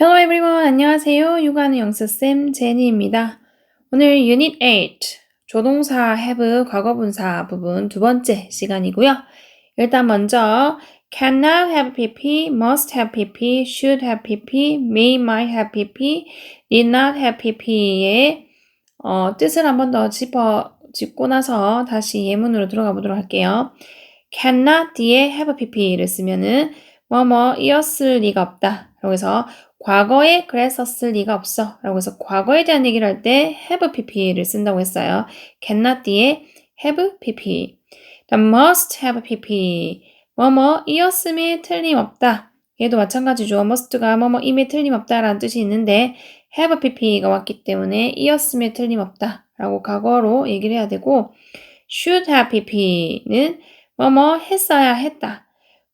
Hello everyone. 안녕하세요. 육아하는 영수쌤 제니입니다. 오늘 Unit 8 조동사 have 과거분사 부분 두 번째 시간이고요. 일단 먼저 cannot have pp, must have pp, should have pp, may, might have pp, need not have pp의 뜻을 한 번 더 짚고 나서 다시 예문으로 들어가 보도록 할게요. cannot 뒤에 have pp를 쓰면은 뭐뭐이었을 리가 없다. 라고 해서 과거에 그랬었을 리가 없어. 라고 해서 과거에 대한 얘기를 할 때 have pp를 쓴다고 했어요. cannot 뒤에 have pp. 다음 must have pp. 뭐뭐이었음에 틀림없다. 얘도 마찬가지죠. must가 뭐뭐임에 틀림없다 라는 뜻이 있는데 have pp가 왔기 때문에 이었음에 틀림없다 라고 과거로 얘기를 해야 되고 should have pp는 뭐뭐 했어야 했다.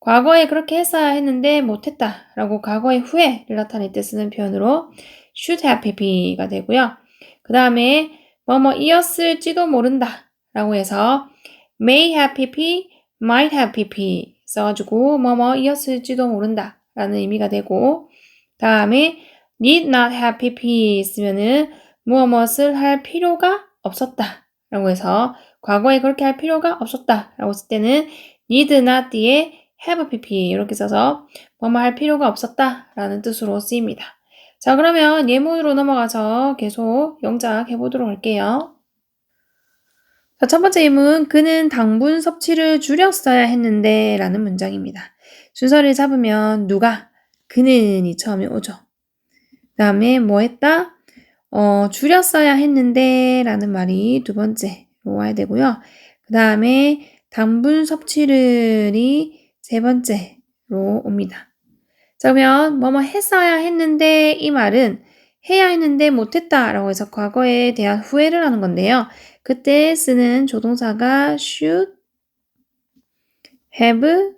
과거에 그렇게 했어야 했는데 못했다 라고 과거의 후회를 나타낼 때 쓰는 표현으로 should have pp가 되고요. 그 다음에 뭐뭐이었을지도 모른다 라고 해서 may have pp, might have pp 써가지고 뭐뭐이었을지도 모른다 라는 의미가 되고 다음에 need not have pp 쓰면은 무엇을 할 필요가 없었다 라고 해서 과거에 그렇게 할 필요가 없었다 라고 쓸 때는 need not 뒤에 have pp 이렇게 써서 뭐뭐 할 필요가 없었다 라는 뜻으로 쓰입니다. 자, 그러면 예문으로 넘어가서 계속 영작 해보도록 할게요. 자, 첫 번째 예문, 그는 당분 섭취를 줄였어야 했는데 라는 문장입니다. 순서를 잡으면 누가, 그는이 처음에 오죠. 그 다음에 뭐 했다? 줄였어야 했는데 라는 말이 두 번째로 와야 되고요. 그 다음에 당분 섭취를이 세 번째로 옵니다. 자, 그러면 뭐뭐 했어야 했는데 이 말은 해야 했는데 못했다 라고 해서 과거에 대한 후회를 하는 건데요. 그때 쓰는 조동사가 should have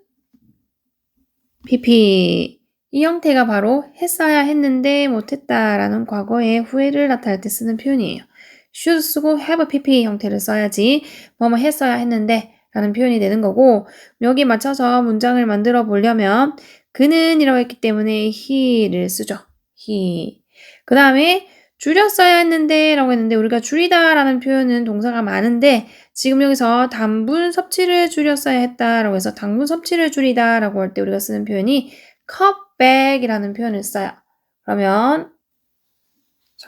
pp 이 형태가 바로 했어야 했는데 못했다 라는 과거의 후회를 나타낼 때 쓰는 표현이에요. should 쓰고 have pp 형태를 써야지 뭐뭐 했어야 했는데 라는 표현이 되는 거고 여기 맞춰서 문장을 만들어 보려면 그는 이라고 했기 때문에 he를 쓰죠. he. 그 다음에 줄였어야 했는데 라고 했는데 우리가 줄이다 라는 표현은 동사가 많은데 지금 여기서 당분 섭취를 줄였어야 했다 라고 해서 당분 섭취를 줄이다 라고 할 때 우리가 쓰는 표현이 cut back 이라는 표현을 써요. 그러면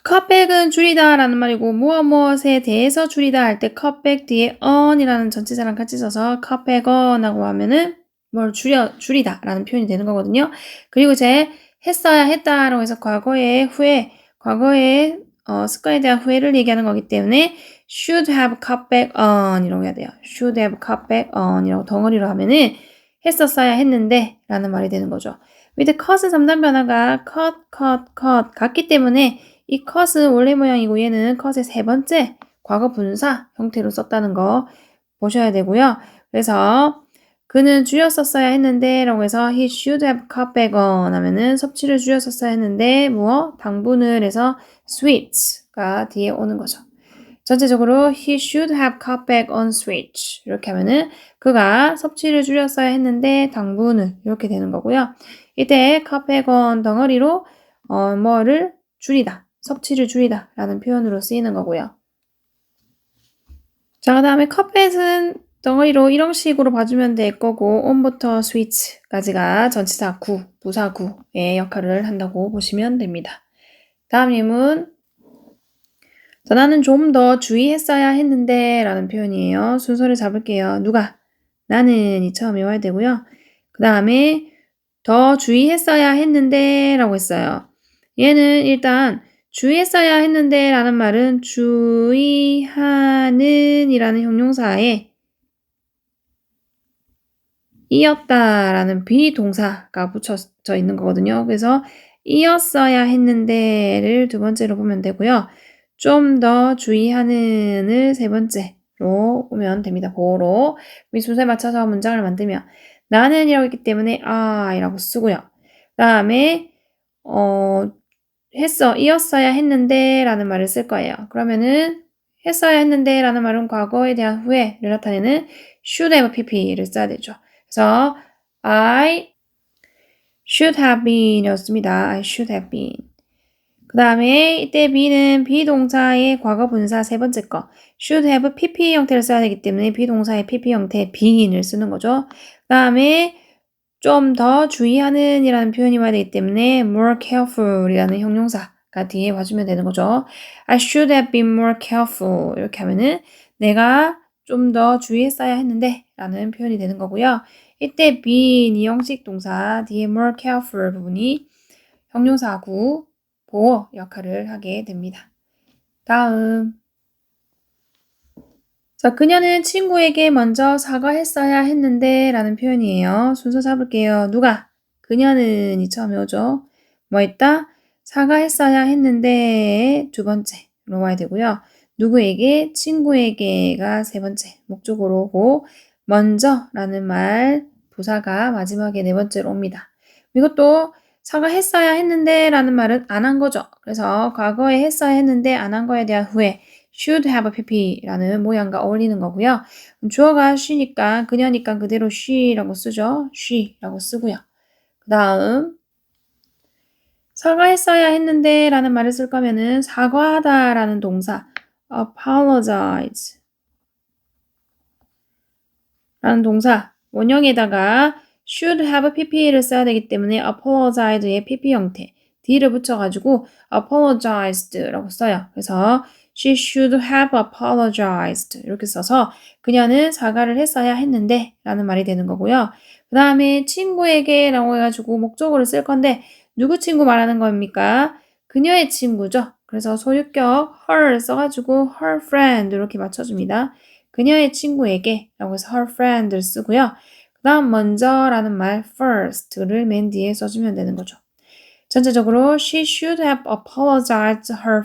cut back은 줄이다 라는 말이고 무엇에 대해서 줄이다 할 때 cut back 뒤에 on 이라는 전치사랑 같이 써서 cut back on 하고 하면은 뭘 줄이다 라는 표현이 되는 거거든요. 그리고 이제 했어야 했다 라고 해서 과거의 후회, 과거의 습관에 대한 후회를 얘기하는 거기 때문에 should have cut back on 이라고 해야 돼요. should have cut back on 이라고 덩어리로 하면은 했었어야 했는데 라는 말이 되는 거죠. 밑에 cut은 3단 변화가 cut 같기 때문에 이 cut은 원래 모양이고 얘는 cut의 세 번째 과거 분사 형태로 썼다는 거 보셔야 되고요. 그래서 그는 줄였었어야 했는데 라고 해서 he should have cut back on 하면은 섭취를 줄였었어야 했는데 당분을 해서 sweets가 뒤에 오는 거죠. 전체적으로 he should have cut back on sweets 이렇게 하면은 그가 섭취를 줄였어야 했는데 당분을 이렇게 되는 거고요. 이때 cut back on 덩어리로 뭐를 줄이다, 섭취를 줄이다 라는 표현으로 쓰이는 거고요. 자, 그 다음에 cut 덩어리로 이런 식으로 봐주면 될 거고 on부터 sweets까지가 전치사 구, 부사 구의 역할을 한다고 보시면 됩니다. 다음 예문 자, 나는 좀 더 주의했어야 했는데 라는 표현이에요. 순서를 잡을게요. 누가? 나는이 처음에 와야 되고요. 그 다음에 더 주의했어야 했는데 라고 했어요. 얘는 일단 주의했어야 했는데 라는 말은 주의하는 이라는 형용사에 이었다라는 비동사가 붙여져 있는 거거든요. 그래서 이었어야 했는데를 두 번째로 보면 되고요. 좀 더 주의하는을 세 번째로 보면 됩니다. 보로 이 순서에 맞춰서 문장을 만들면 나는 이라고 했기 때문에 이라고 쓰고요. 그 다음에 이었어야 했는데 라는 말을 쓸 거예요. 그러면은 했어야 했는데 라는 말은 과거에 대한 후회를 나타내는 should have pp를 써야 되죠. 그래서 I should have been 이었습니다. I should have been. 그 다음에 이때 be는 비동사의 과거분사 세 번째 거 should have pp 형태를 써야 되기 때문에 비동사의 pp 형태 begin을 쓰는 거죠. 그 다음에 좀 더 주의하는 이라는 표현이 와야 되기 때문에 more careful 이라는 형용사가 뒤에 와주면 되는 거죠. I should have been more careful 이렇게 하면은 내가 좀 더 주의했어야 했는데 라는 표현이 되는 거고요. 이때 been 이 형식 동사 뒤에 more careful 부분이 형용사구 보호 역할을 하게 됩니다. 다음. 자, 그녀는 친구에게 먼저 사과했어야 했는데 라는 표현이에요. 순서 잡을게요. 누가? 그녀는 이 처음에 오죠. 뭐 했다? 사과했어야 했는데 두 번째로 와야 되고요. 누구에게? 친구에게가 세 번째 목적으로 오고 먼저 라는 말 부사가 마지막에 네 번째로 옵니다. 이것도 사과했어야 했는데 라는 말은 안 한 거죠. 그래서 과거에 했어야 했는데 안 한 거에 대한 후회 should have pp라는 모양과 어울리는 거고요. 주어가 she니까 그녀니까 그대로 she라고 쓰죠. she라고 쓰고요. 그 다음 사과했어야 했는데 라는 말을 쓸 거면은 사과하다 라는 동사 apologize 라는 동사 원형에다가 should have pp를 써야 되기 때문에 apologize의 pp 형태 d를 붙여가지고 apologized라고 써요. 그래서 she should have apologized 이렇게 써서 그녀는 사과를 했어야 했는데 라는 말이 되는 거고요. 그 다음에 친구에게 라고 해가지고 목적어를 쓸 건데 누구 친구 말하는 겁니까? 그녀의 친구죠. 그래서 소유격 her 써가지고 her friend 이렇게 맞춰줍니다. 그녀의 친구에게 라고 해서 her friend를 쓰고요. 그 다음 먼저라는 말 first를 맨 뒤에 써주면 되는 거죠. 전체적으로 she should have apologized her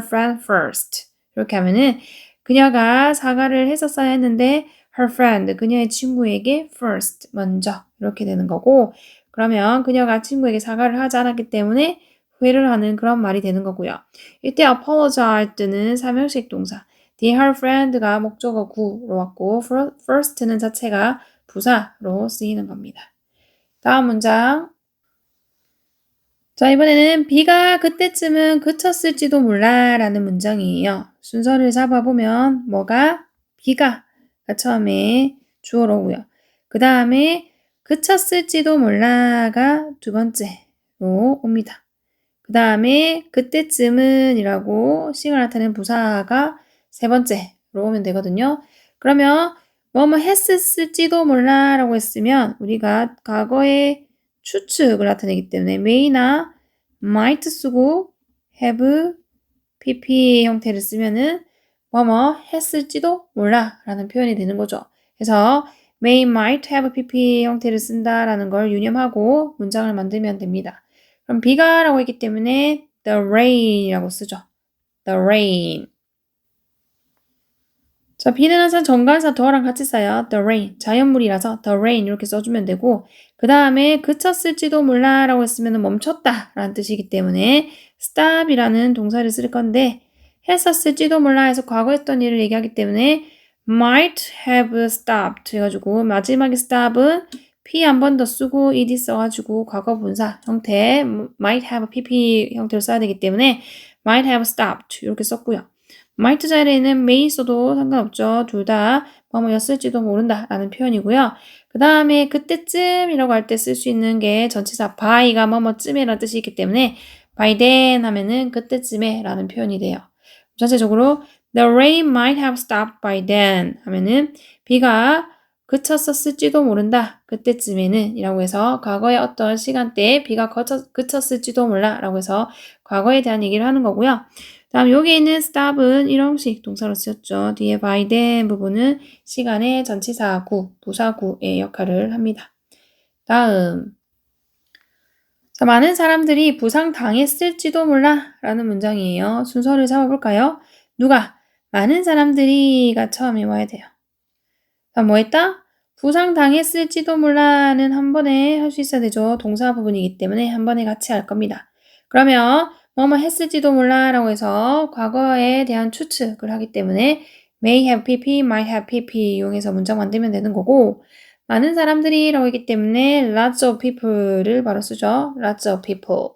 friend first 이렇게 하면은 그녀가 사과를 했었어야 했는데 her friend, 그녀의 친구에게 first, 먼저 이렇게 되는 거고 그러면 그녀가 친구에게 사과를 하지 않았기 때문에 후회를 하는 그런 말이 되는 거고요. 이때 apologized는 삼형식 동사 the her friend가 목적어 구로 왔고 first는 자체가 부사로 쓰이는 겁니다. 다음 문장. 자, 이번에는 비가 그때쯤은 그쳤을지도 몰라 라는 문장이에요. 순서를 잡아보면 뭐가? 비가 처음에 주어로 오고요. 그 다음에 그쳤을지도 몰라가 두 번째로 옵니다. 그 다음에 그때쯤은 이라고 시간을 나타내는 부사가 세 번째로 오면 되거든요. 그러면 뭐뭐 했을지도 몰라 라고 했으면 우리가 과거의 추측을 나타내기 때문에 may나 might 쓰고 have, pp 형태를 쓰면은 뭐뭐 했을지도 몰라 라는 표현이 되는 거죠. 그래서 may, might, have, pp 형태를 쓴다라는 걸 유념하고 문장을 만들면 됩니다. 그럼 비가 라고 했기 때문에 the rain이라고 쓰죠. the rain. 자, 비는 항상 정관사 더랑 같이 써요. the rain. 자연물이라서 the rain 이렇게 써주면 되고 그 다음에 그쳤을지도 몰라 라고 했으면 멈췄다 라는 뜻이기 때문에 stop이라는 동사를 쓸 건데 했었을지도 몰라 해서 과거 했던 일을 얘기하기 때문에 might have stopped 해가지고 마지막에 stop은 p 한 번 더 쓰고 ed 써가지고 과거 분사 형태 might have pp 형태로 써야 되기 때문에 might have stopped 이렇게 썼고요. might 자리에는 may 써도 상관없죠. 둘 다 뭐뭐였을지도 모른다 라는 표현이고요. 그 다음에 그때쯤이라고 할 때 쓸 수 있는 게 전치사 by가 뭐뭐쯤이라는 뜻이 있기 때문에 by then 하면은 그때쯤에 라는 표현이 돼요. 전체적으로 the rain might have stopped by then 하면은 비가 그쳤었을지도 모른다. 그때쯤에는 이라고 해서 과거의 어떤 시간대에 비가 그쳤을지도 몰라 라고 해서 과거에 대한 얘기를 하는 거고요. 다음 여기 있는 stop은 일형식 동사로 쓰였죠. 뒤에 by then 부분은 시간의 전치사구, 부사구의 역할을 합니다. 다음. 자, 많은 사람들이 부상당했을지도 몰라 라는 문장이에요. 순서를 잡아볼까요? 누가? 많은 사람들이가 처음에 와야 돼요. 자, 뭐 했다? 부상당했을지도 몰라는 한 번에 할 수 있어야 되죠. 동사 부분이기 때문에 한 번에 같이 할 겁니다. 그러면 뭐뭐 했을지도 몰라 라고 해서 과거에 대한 추측을 하기 때문에 may have pp, might have pp 이용해서 문장 만들면 되는 거고 많은 사람들이라고 했기 때문에 lots of people을 바로 쓰죠. lots of people.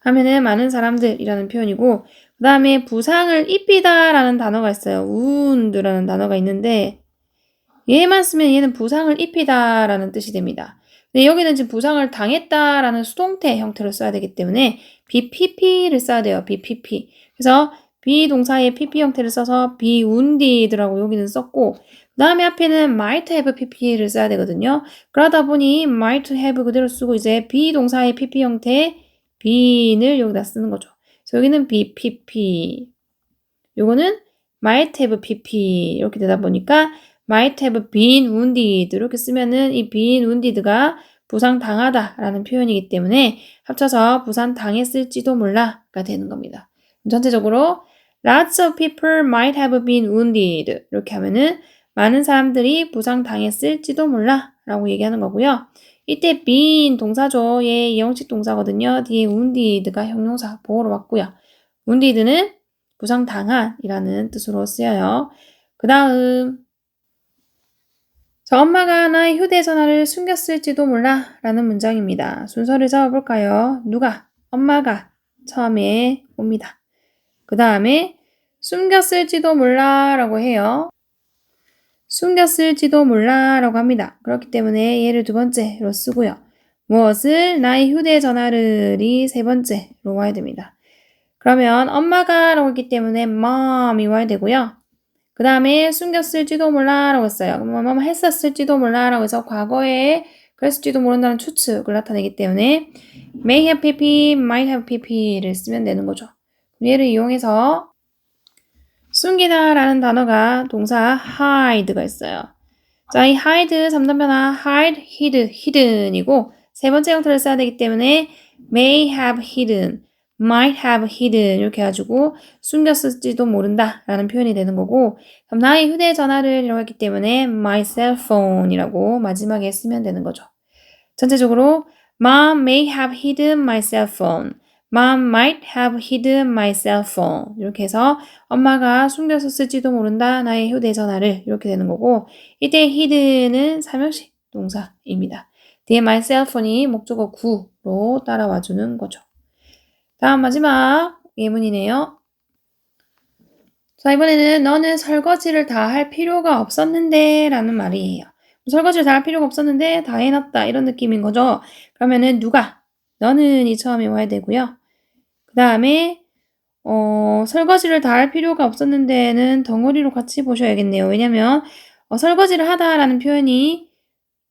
하면은 많은 사람들이라는 표현이고 그 다음에 부상을 입히다라는 단어가 있어요. wound라는 단어가 있는데 얘만 쓰면 얘는 부상을 입히다라는 뜻이 됩니다. 근데 여기는 지금 부상을 당했다라는 수동태 형태로 써야 되기 때문에 BPP를 써야 돼요. BPP. 그래서 비동사의 PP 형태를 써서 be wounded라고 여기는 썼고 그 다음에 앞에는 might have PP를 써야 되거든요. 그러다 보니 might have 그대로 쓰고 이제 비동사의 PP 형태 be인을 여기다 쓰는 거죠. 그래서 여기는 BPP. 요거는 might have PP 이렇게 되다 보니까 might have been wounded 이렇게 쓰면은 이 been wounded가 부상당하다라는 표현이기 때문에 합쳐서 부상당했을지도 몰라가 되는 겁니다. 전체적으로 lots of people might have been wounded 이렇게 하면은 많은 사람들이 부상당했을지도 몰라 라고 얘기하는 거고요. 이때 been 동사죠. 얘 이형식 동사거든요. 뒤에 wounded가 형용사 보호로 왔고요. wounded는 부상당한이라는 뜻으로 쓰여요. 그 다음 저 엄마가 나의 휴대전화를 숨겼을지도 몰라 라는 문장입니다. 순서를 잡아볼까요? 누가? 엄마가 처음에 옵니다. 그 다음에 숨겼을지도 몰라 라고 해요. 숨겼을지도 몰라 라고 합니다. 그렇기 때문에 얘를 두 번째로 쓰고요. 무엇을? 나의 휴대전화를이 세 번째로 와야 됩니다. 그러면 엄마가 라고 했기 때문에 mom이 와야 되고요. 그 다음에 숨겼을지도 몰라 라고 했어요. 뭐뭐 했었을지도 몰라 라고 해서 과거에 그랬을지도 모른다는 추측을 나타내기 때문에 may have pp, might have pp를 쓰면 되는 거죠. 얘를 이용해서 숨기다 라는 단어가 동사 hide가 있어요. 자, 이 hide 3단 변화 hide, hid, hidden이고 세 번째 형태를 써야 되기 때문에 may have hidden, might have hidden 이렇게 해가지고 숨겼을지도 모른다 라는 표현이 되는 거고 그럼 나의 휴대전화를 이라고 했기 때문에 my cell phone 이라고 마지막에 쓰면 되는 거죠. 전체적으로 Mom may have hidden my cell phone. Mom might have hidden my cell phone. 이렇게 해서 엄마가 숨겼었을지도 모른다 나의 휴대전화를 이렇게 되는 거고 이때 hidden은 삼형식 동사입니다. 뒤에 my cell phone이 목적어 구로 따라와주는 거죠. 다음 마지막 예문이네요. 자, 이번에는 너는 설거지를 다 할 필요가 없었는데 라는 말이에요. 설거지를 다 할 필요가 없었는데 다 해놨다 이런 느낌인 거죠. 그러면은 누가? 너는이 처음에 와야 되고요. 그 다음에 설거지를 다 할 필요가 없었는데는 덩어리로 같이 보셔야겠네요. 왜냐면 설거지를 하다라는 표현이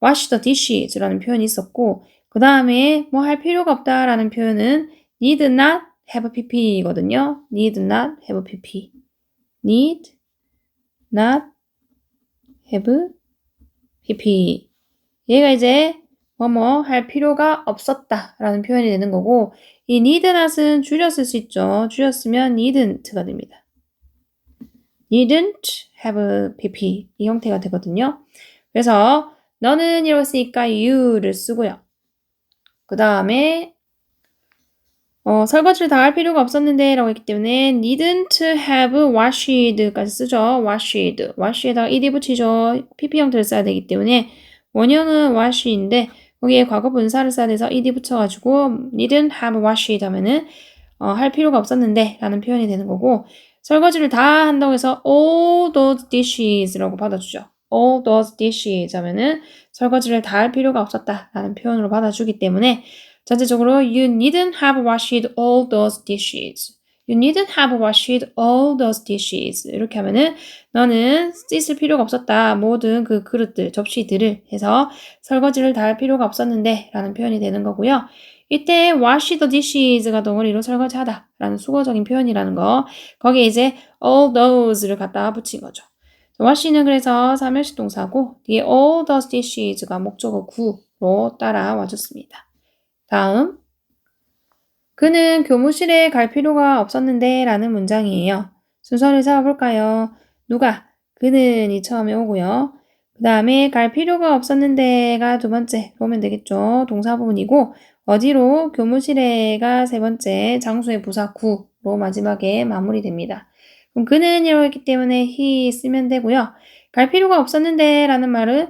wash the dishes라는 표현이 있었고 그 다음에 뭐 할 필요가 없다라는 표현은 need not have pp이거든요. need not have pp. need not have pp. 얘가 이제 뭐뭐 할 필요가 없었다 라는 표현이 되는 거고 이 need not은 줄였을 수 있죠. 줄였으면 needn't가 됩니다. needn't have pp 이 형태가 되거든요. 그래서 너는 이라고 쓰니까 you를 쓰고요. 그 다음에 설거지를 다 할 필요가 없었는데 라고 했기 때문에 needn't have washed까지 쓰죠. washed. wash에다가 ed 붙이죠. pp 형태를 써야 되기 때문에 원형은 wash인데 거기에 과거 분사를 써야 돼서 ed 붙여가지고 needn't have washed 하면은 할 필요가 없었는데 라는 표현이 되는 거고 설거지를 다 한다고 해서 all those dishes라고 받아주죠. all those dishes 하면은 설거지를 다 할 필요가 없었다 라는 표현으로 받아주기 때문에 전체적으로 you needn't have washed all those dishes. You needn't have washed all those dishes. 이렇게 하면은 너는 씻을 필요가 없었다. 모든 그 그릇들, 접시들을 해서 설거지를 다 할 필요가 없었는데 라는 표현이 되는 거고요. 이때 wash the dishes가 덩어리로 설거지하다 라는 수거적인 표현이라는 거. 거기에 이제 all those를 갖다 붙인 거죠. wash는 그래서 삼형식 동사고 뒤에 all those dishes가 목적어 구로 따라와 줬습니다. 다음 그는 교무실에 갈 필요가 없었는데 라는 문장이에요. 순서를 잡아볼까요? 누가? 그는이 처음에 오고요. 그 다음에 갈 필요가 없었는데가 두 번째 오면 되겠죠. 동사 부분이고 어디로? 교무실에가 세 번째 장소의 부사 구로 마지막에 마무리됩니다. 그럼 그는 이라고 했기 때문에 he 쓰면 되고요. 갈 필요가 없었는데 라는 말은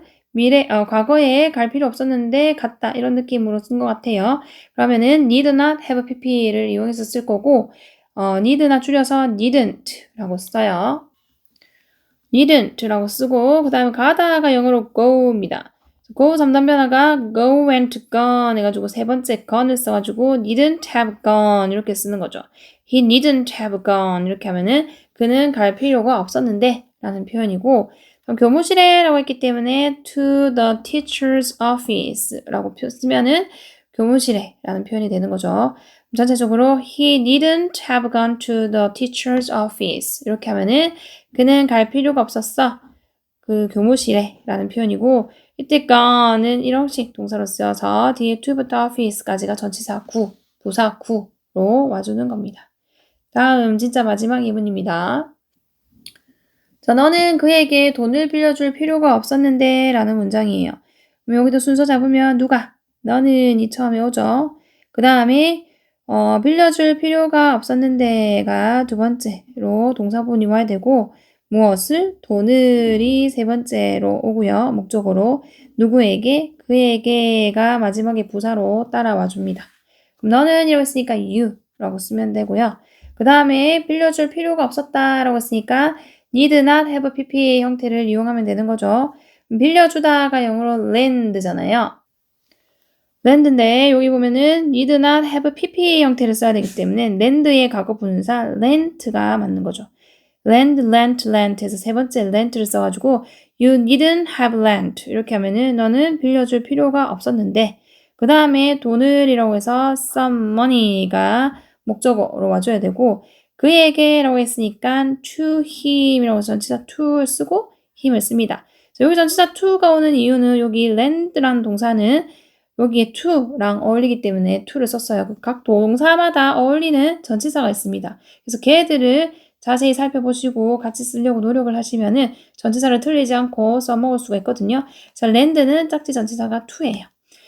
과거에 갈 필요 없었는데 갔다 이런 느낌으로 쓴 것 같아요. 그러면은 need not have pp를 이용해서 쓸 거고 need not 줄여서 needn't라고 써요. needn't라고 쓰고 그 다음에 가다가 영어로 go입니다. go 3단 변화가 go went gone 해가지고 세 번째 gone을 써가지고 needn't have gone 이렇게 쓰는 거죠. He needn't have gone 이렇게 하면은 그는 갈 필요가 없었는데 라는 표현이고 그럼 교무실에 라고 했기 때문에 to the teacher's office 라고 쓰면은 교무실에 라는 표현이 되는 거죠. 전체적으로 he needn't have gone to the teacher's office 이렇게 하면은 그는 갈 필요가 없었어. 그 교무실에 라는 표현이고 이때 gone은 일형식 동사로 쓰여서 뒤에 to부터 office까지가 전치사 구, 부사 구로 와주는 겁니다. 다음 진짜 마지막 예문입니다. 자, 너는 그에게 돈을 빌려줄 필요가 없었는데 라는 문장이에요. 그럼 여기도 순서 잡으면 누가? 너는이 처음에 오죠. 그 다음에 빌려줄 필요가 없었는데가 두 번째로 동사본이 와야 되고 무엇을? 돈을이 세 번째로 오고요. 목적어로 누구에게? 그에게가 마지막에 부사로 따라와 줍니다. 그럼 너는 이라고 했으니까 you라고 쓰면 되고요. 그 다음에 빌려줄 필요가 없었다라고 했으니까 need not have pp 형태를 이용하면 되는 거죠. 빌려주다가 영어로 lend잖아요. lend인데 여기 보면은 need not have pp 형태를 써야 되기 때문에 lend의 과거 분사 lent가 맞는 거죠. lend, lent, lent 해서 세 번째 lent를 써가지고 you needn't have lent 이렇게 하면은 너는 빌려줄 필요가 없었는데 그 다음에 돈을이라고 해서 some money가 목적어로 와줘야 되고 그에게 라고 했으니까 to him이라고 해서 전치사 to를 쓰고 him을 씁니다. 여기 전치사 to가 오는 이유는 여기 lend라는 동사는 여기에 to랑 어울리기 때문에 to를 썼어요. 각 동사마다 어울리는 전치사가 있습니다. 그래서 걔들을 자세히 살펴보시고 같이 쓰려고 노력을 하시면은 전치사를 틀리지 않고 써먹을 수가 있거든요. 자, lend는 짝지 전치사가 to예요.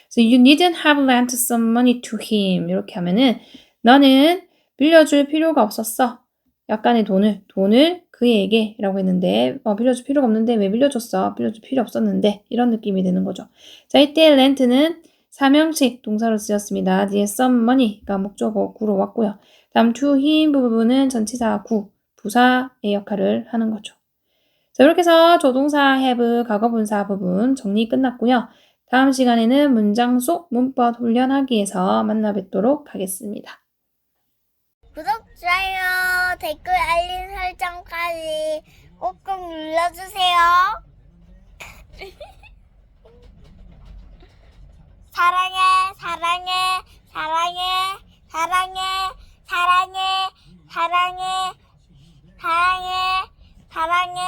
So you needn't have lent some money to him. 이렇게 하면은 너는 빌려줄 필요가 없었어. 약간의 돈을 그에게 라고 했는데 빌려줄 필요가 없는데 왜 빌려줬어? 빌려줄 필요 없었는데 이런 느낌이 되는 거죠. 자, 이때 lent는 사명식 동사로 쓰였습니다. 뒤에 some money가 목적어 구로 왔고요. 다음 to him 부분은 전치사 구, 부사의 역할을 하는 거죠. 자, 이렇게 해서 조동사 have 과거분사 부분 정리 끝났고요. 다음 시간에는 문장 속 문법 훈련하기에서 만나 뵙도록 하겠습니다. 구독, 좋아요, 댓글, 알림 설정까지 꼭꼭 눌러주세요. 사랑해, 사랑해, 사랑해, 사랑해, 사랑해, 사랑해, 사랑해, 사랑해.